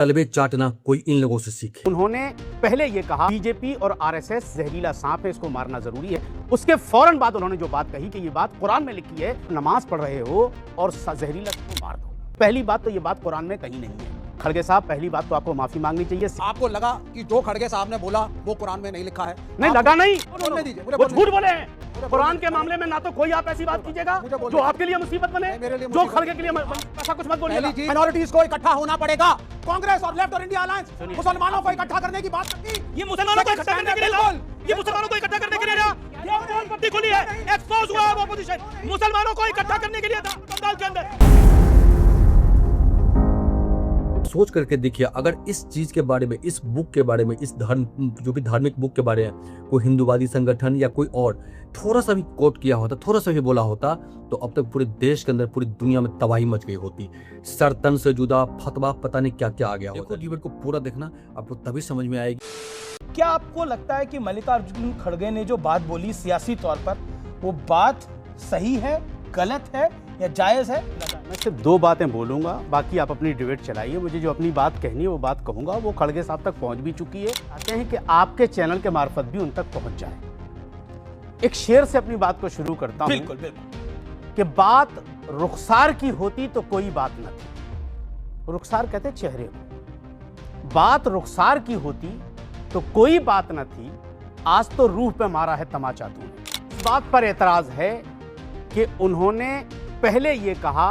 तलबे चाटना कोई इन लोगों से सीखे। उन्होंने पहले ये कहा बीजेपी और आरएसएस जहरीला सांप है, इसको मारना जरूरी है। उसके फौरन बाद उन्होंने जो बात कही कि ये बात कुरान में लिखी है, नमाज पढ़ रहे हो और जहरीला को मार दो। पहली बात तो ये बात कुरान में कहीं नहीं है। खड़गे साहब, पहली बात तो आपको माफी मांगनी चाहिए। आपको लगा कि जो खड़गे साहब ने बोला वो कुरान में नहीं लिखा है? नहीं लगा, नहीं बोलने दीजिए, वो झूठ बोले हैं। कुरान के मामले में ना तो कोई आप ऐसी बात कीजिएगा जो आपके लिए मुसीबत बने, जो खड़गे के लिए ऐसा कुछ मत बोलिएगा। माइनॉरिटीज को इकट्ठा होना पड़ेगा। कांग्रेस और लेफ्ट और इंडिया अलायंस मुसलमानों को इकट्ठा करने की बात करती। ये मुसलमानों को इकट्ठा करने के लिए ये मुसलमानों को इकट्ठा करने के लिए ये पट्टी खुली है, एक्सपोज हुआ है ऑपोजिशन। मुसलमानों को इकट्ठा करने के लिए था बंगाल के अंदर। सोच करके देखिए, अगर इस चीज के बारे में, इस बुक के बारे में, इस धर्म जो भी धार्मिक बुक के बारे में कोई हिंदूवादी संगठन या कोई और थोड़ा सा भी कोट किया होता, थोड़ा सा भी बोला होता, तो अब तक पूरे देश के अंदर, पूरी दुनिया में तबाही मच गई होती। सरतन से जुदा फतवा, पता नहीं क्या क्या आ गया होता। डिबेट को पूरा देखना, आपको तभी समझ में आएगी। क्या आपको लगता है कि मल्लिकार्जुन खड़गे ने जो बात बोली सियासी तौर पर, वो बात सही है, गलत है या जायज है? मैं सिर्फ दो बातें बोलूंगा, बाकी आप अपनी डिबेट चलाइए। मुझे जो अपनी बात कहनी है वो बात कहूंगा, वो खड़गे साहब तक पहुंच भी चुकी है। चाहते हैं कि आपके चैनल के मार्फत भी उन तक पहुंच जाए। एक शेर से अपनी बात को शुरू करता हूं। बिल्कुल बिल्कुल। कि बात रुखसार की होती तो कोई बात न थी। रुखसार कहते चेहरे को। बात रुखसार की होती तो कोई बात न थी, आज तो रूह पे मारा है तमाचा तूने। इस बात पर एतराज है कि उन्होंने पहले ये कहा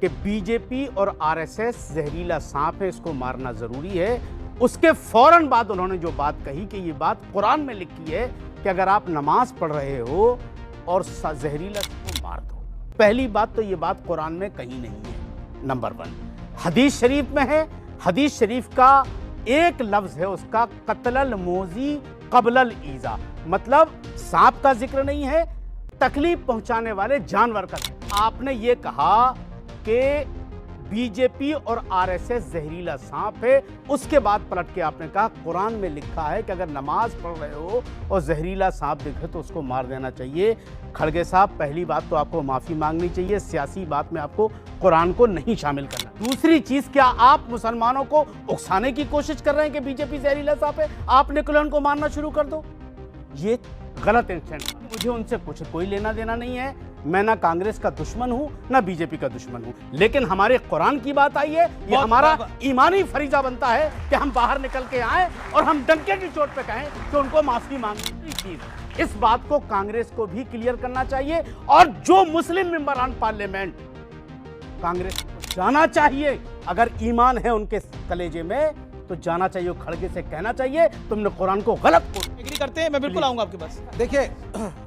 कि बीजेपी और आरएसएस जहरीला सांप है, इसको मारना जरूरी है। उसके फौरन बाद उन्होंने जो बात कही कि ये बात कुरान में लिखी है कि अगर आप नमाज पढ़ रहे हो और जहरीला को मार दो। पहली बात तो ये बात कुरान में कहीं नहीं है। नंबर 1 हदीस शरीफ में है। हदीस शरीफ का एक लफ्ज है उसका, कत्लल मोजी कबलल ईजा, मतलब सांप का जिक्र नहीं है, तकलीफ पहुंचाने वाले जानवर का। आपने ये कहा कि बीजेपी और आरएसएस जहरीला सांप है, उसके बाद पलट के आपने कहा कुरान में लिखा है कि अगर नमाज पढ़ रहे हो और जहरीला सांप दिखे तो उसको मार देना चाहिए। खड़गे साहब, पहली बात तो आपको माफी मांगनी चाहिए, सियासी बात में आपको कुरान को नहीं शामिल करना। दूसरी चीज, क्या आप मुसलमानों को उकसाने की कोशिश कर रहे हैं कि बीजेपी जहरीला सांप है, आपने कुरान को मारना शुरू कर दो? ये गलत इंसेंट। मुझे उनसे कुछ कोई लेना देना नहीं है। मैं ना कांग्रेस का दुश्मन हूं ना बीजेपी का दुश्मन हूं, लेकिन हमारे कुरान की बात आई है, ये हमारा ईमानी फरीजा बनता है कि हम बाहर निकल के आए और हम डंके की चोट पे कहें कि उनको माफी मांगनी चाहिए। इस बात को कांग्रेस को भी क्लियर करना चाहिए और जो मुस्लिम मेंबरान पार्लियामेंट कांग्रेस को जाना चाहिए, अगर ईमान है उनके कलेजे में तो जाना चाहिए। खड़गे से कहना चाहिए तुमने कुरान को गलत एग्री करते हैं। मैं बिल्कुल आऊंगा आपके पास। देखिए,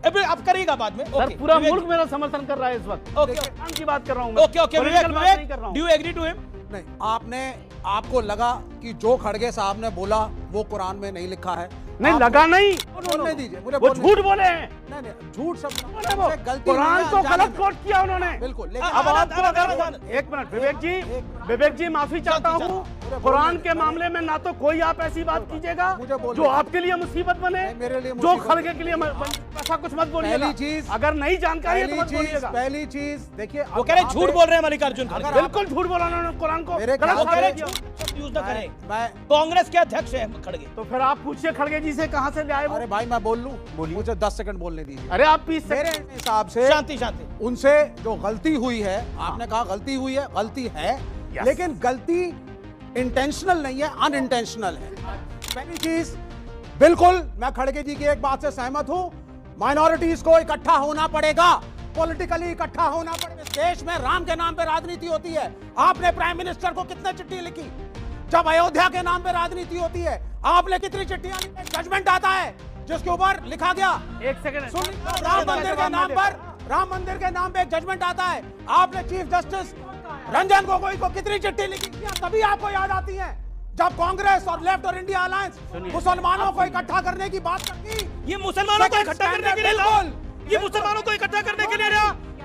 अभी आप करिएगा बाद में। सर, पूरा मुल्क मेरा समर्थन कर रहा है इस वक्त। ओके, कुरान की बात कर रहा हूं। Okay, Vivek, do you agree to him? नहीं, आपको लगा कि जो खड़गे साहब ने बोला वो कुरान में नहीं लिखा है? नहीं लगा, नहीं बोलने दीजिए, वो झूठ बोले हैं। नहीं, झूठ शब्द गलती, कुरान को गलत कोट किया उन्होंने। बिल्कुल। अब एक मिनट विवेक जी माफी चाहता हूँ। कुरान के मामले में ना तो कोई आप ऐसी बात कीजिएगा जो आपके लिए मुसीबत बने, जो खड़गे के लिए ऐसा कुछ मत बोलिएगा। पहली चीज, अगर नई जानकारी है तो मत बोलिएगा। पहली चीज देखिए, वो कह रहे झूठ बोल रहे हैं मल्लिकार्जुन खड़गे। बिल्कुल झूठ बोला उन्होंने, कुरान को यूज ना करें। कांग्रेस के अध्यक्ष है खड़गे। तो फिर आप पूछिए खड़गे जी से कहां से लाए वो? अरे भाई, मैं बोल लूं? मुझे 10 सेकंड बोलने दीजिए। अरे आप 20 मेरे हिसाब से शांति उनसे जो गलती हुई है, आपने कहा गलती हुई है, गलती है, लेकिन गलती इंटेंशनल नहीं है, अनइंटेंशनल है। पहली चीज, बिल्कुल मैं खड़गे जी की एक बात से सहमत हूं, माइनॉरिटीज को इकट्ठा होना पड़ेगा, पॉलिटिकली इकट्ठा होना पड़ेगा। देश में राम के नाम पे राजनीति होती है। आपने प्राइम मिनिस्टर को कितने चिट्ठी लिखी? जब अयोध्या के नाम पे राजनीति होती है, आपने कितनी चिट्ठियां लिखी? जजमेंट आता है जिसके ऊपर लिखा गया, एक सेकंड, राम मंदिर के नाम पे एक जजमेंट आता है। आपने चीफ जस्टिस रंजन गोगोई को कितनी चिट्ठी लिखी? तभी आपको याद आती है जब कांग्रेस और लेफ्ट और इंडिया अलायंस मुसलमानों को इकट्ठा करने की बात करती। ये मुसलमानों को इकट्ठा करने के लिए, ये मुसलमानों को इकट्ठा करने के लिए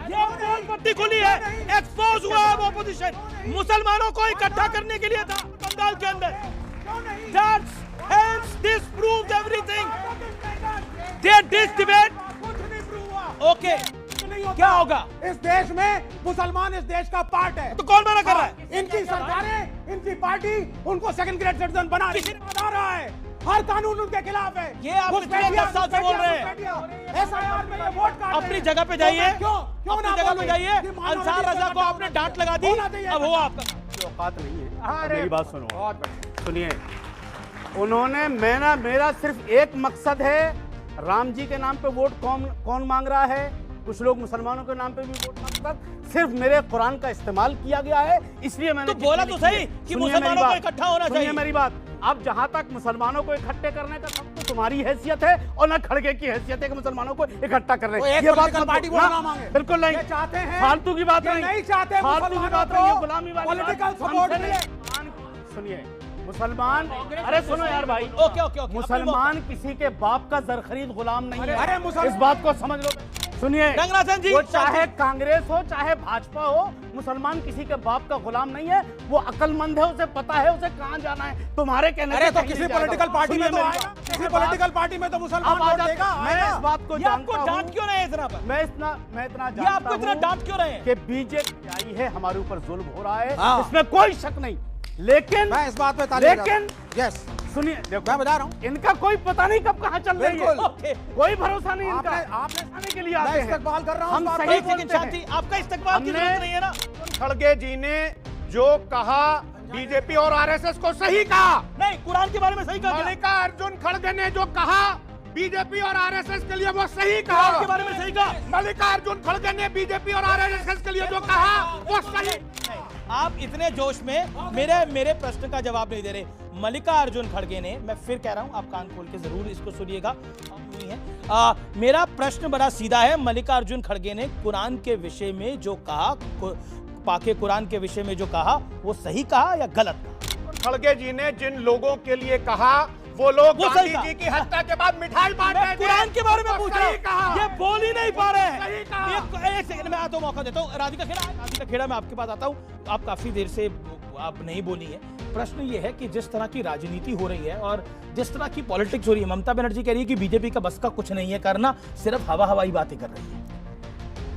ये पट्टी खुली है, एक्सपोज हुआ है ऑपोजिशन। मुसलमानों को इकट्ठा करने के लिए था बंगाल के अंदर। Hence this proves everything. This debate. Okay. क्या होगा? इस देश में मुसलमान इस देश का पार्ट है। तो कौन मना कर रहा है? इनकी सरकारें इनकी पार्टी उनको सेकंड ग्रेड सिटीजन बना रही है। हर कानून उनके खिलाफ है। ये आप पिछले 10 साल से बोल रहे हैं। एसआईआर में ये वोट काट अपनी जगह पे जाइए, क्यों अपनी जगह पे जाइए। अंसार रजा को आपने डांट लगा दी, अब वो आपका औकात नहीं है। मेरी बात सुनो, सुनिए। उन्होंने मेरा सिर्फ एक मकसद है, राम जी के नाम पे वोट कौन मांग रहा है, कुछ लोग मुसलमानों के नाम पे भी वोट मांगते हैं। सिर्फ मेरे कुरान का इस्तेमाल किया गया है, इसलिए मैंने तो बोला तो सही कि मुसलमानों को इकट्ठा होना चाहिए। मेरी बात, अब जहां तक मुसलमानों को इकट्ठे करने का सब तो तुम्हारी हैसियत है और न खड़गे की हैसियत है कि मुसलमानों को इकट्ठा करने ये बात पार्टी वोट ना मांगे, बिल्कुल नहीं चाहते हैं। फालतू की बात नहीं चाहते, फालतू की बात नहीं, गुलामी वाली पॉलिटिकल सपोर्ट मिले। सुनिए, मुसलमान, अरे सुनो यार भाई, ओके मुसलमान किसी के बाप का जरखरीद गुलाम नहीं है। अरे मुसलमान, इस बात को समझ लो। सुनिए, रंगनाथन जी, वो चाहे कांग्रेस हो चाहे भाजपा हो, मुसलमान किसी के बाप का गुलाम नहीं है। वो अक्लमंद है, उसे पता है उसे कहाँ जाना है। तुम्हारे कहने अरे से तो कहीं किसी नहीं जाएगा। पॉलिटिकल पार्टी में तो सुनिए आएगा, मेरी किसी बात। पॉलिटिकल पार्टी में तो मुसलमान अब आ वोट जाते- देगा, मैं आएगा। इस बात को ये आपको जानता डांट हूं। क्यों रहे हैं इतना पर? मैं इतना ये जानता आपको इतना हूं डांट क्यों रहे हैं? कि बीजेपी आई है, हमारे ऊपर जुल्म हो रहा है, हाँ। इसमें कोई शक नहीं। लेकिन मैं इस बात पे ताली लेकिन यस सुनिए, देखो मैं बता रहा हूँ, इनका कोई पता नहीं कब कहाँ चल रही है। बिल्कुल। ओके, कोई भरोसा नहीं इनका। आपने आने के लिए मैं आते हैं। इस्तकबाल कर रहा हूँ हम इस बात सही का। एक सेकंड बोलते हैं। शांति, आपका इस्तेकबाल की हमने- जरूरत नहीं है ना। खड़गे जी ने जो कहा बीजेपी और आरएसएस को सही कहा। नहीं, कुरान के बारे में सही कहा। मल्लिकार्जुन खड़गे ने जो कहा बीजेपी और आरएसएस के लिए वो सही कुरान कहा। के बारे में सही कहा। मल्लिकार्जुन खड़गे ने बीजेपी और आरएसएस के लिए जो कहा वो सही। आप इतने जोश में मेरे प्रश्न का जवाब नहीं दे रहे। मल्लिकार्जुन खड़गे ने, मैं फिर कह रहा हूं, आप कान खोल के जरूर इसको सुनिएगा, मेरा प्रश्न बड़ा सीधा है। मल्लिकार्जुन खड़गे ने कुरान के विषय में जो कहा, पाके कुरान के विषय में जो कहा, वो सही कहा या गलत कहा? खड़गे जी ने जिन लोगों के लिए कहा वो लोग वो सही गांधी कहा। जी की हत्या के बाद मिठाई बांट मैं रहे थे। कुरान के बारे में वो पूछ रहा सही कहा। हूं, ये बोल ही नहीं पा रहे सही हैं। कहा। एक सेकंड में आता हूं, मौका देता हूं। राधिका खेड़ा, मैं आपके पास आता हूं। आप काफी देर से आप नहीं बोली है। प्रश्न ये है कि जिस तरह की राजनीति हो रही है और जिस तरह की पॉलिटिक्स हो रही है, ममता बनर्जी कह रही है कि बीजेपी का बस का कुछ नहीं है करना, सिर्फ हवाई बातें कर रही है।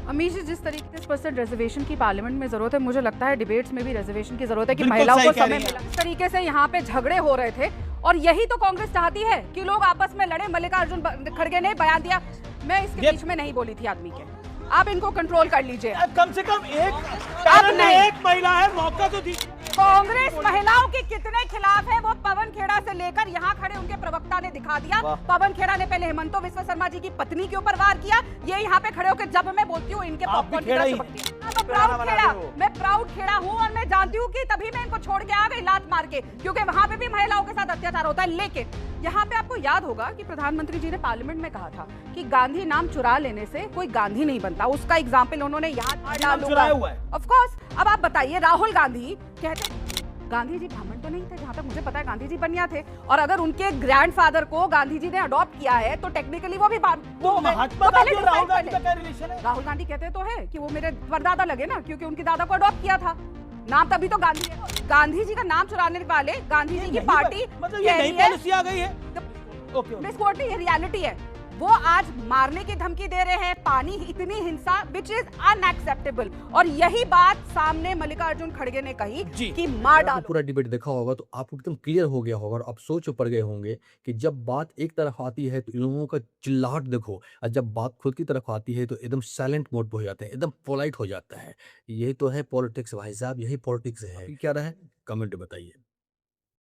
अमीश जी, जिस तरीके से 30% रिजर्वेशन की पार्लियामेंट में जरूरत है, मुझे लगता है डिबेट्स में भी रिजर्वेशन की जरूरत है कि बिल्कुल महिलाओं सही को कह समय रही हैं। मिला। इस तरीके से यहाँ पे झगड़े हो रहे थे और यही तो कांग्रेस चाहती है कि लोग आपस में लड़े। मल्लिकार्जुन खड़गे ने बयान दिया, मैं इसके बीच में नहीं बोली थी आदमी के, आप इनको कंट्रोल कर लीजिए। कम से कम एक महिला है, मौका तो दी। कांग्रेस महिलाओं के कितने खिलाफ है वो पवन खेड़ा से लेकर यहाँ खड़े उनके प्रवक्ता ने दिखा दिया। पवन खेड़ा ने पहले हेमंतो विश्व शर्मा जी की पत्नी के ऊपर वार किया, ये यहाँ पे खड़े होकर जब मैं बोलती हूँ इनके पॉपकॉर्न की तरह चिपकती है। तो प्राउड खेड़ा, मैं प्राउड खेड़ा हूँ और मैं जानती हूँ कि तभी मैं इनको छोड़ के आ गई लात मार के, क्योंकि वहां पे भी महिलाओं के साथ अत्याचार होता है। लेकिन यहाँ पे आपको याद होगा कि प्रधानमंत्री जी ने पार्लियामेंट में कहा था कि गांधी नाम चुरा लेने से कोई गांधी नहीं बनता। उसका एग्जाम्पल उन्होंने यहाँ चुराया हुआ है। Of course. अब आप बताइए, राहुल गांधी कहते गांधी जी ब्राह्मण तो नहीं थे, जहां तक मुझे पता है गांधी जी बनिया थे, और अगर उनके ग्रैंडफादर को गांधी जी ने अडॉप्ट किया है तो टेक्निकली वो भी महात्मा गांधी और राहुल गांधी का क्या रिलेशन है? राहुल गांधी कहते तो है कि वो मेरे परदादा लगे ना, क्योंकि उनके दादा को अडॉप्ट किया था, नाम तभी तो गांधी है। गांधी जी का नाम चुराने वाले गांधी जी की पार्टी मतलब ये नई पॉलिसी आ गई है। ओके, मिस कोर्ट, ये रियलिटी है। वो आज मारने की धमकी दे रहे हैं, पानी इतनी हिंसा, विच इज अनएक्सेप्टेबल। और यही बात सामने मल्लिकार्जुन खड़गे ने कही कि मार डालो। पूरा डिबेट देखा होगा तो आपको एकदम क्लियर हो गया होगा और आप सोच पड़ गए होंगे कि जब बात एक तरफ आती है तो इन लोगों का चिल्लाहट देखो, और जब बात खुद की तरफ आती है तो एकदम साइलेंट मोड पे हो जाते हैं, एकदम पोलाइट हो जाता है। ये तो है पॉलिटिक्स भाई साहब, यही पॉलिटिक्स है। क्या रहा है कमेंट बताइए।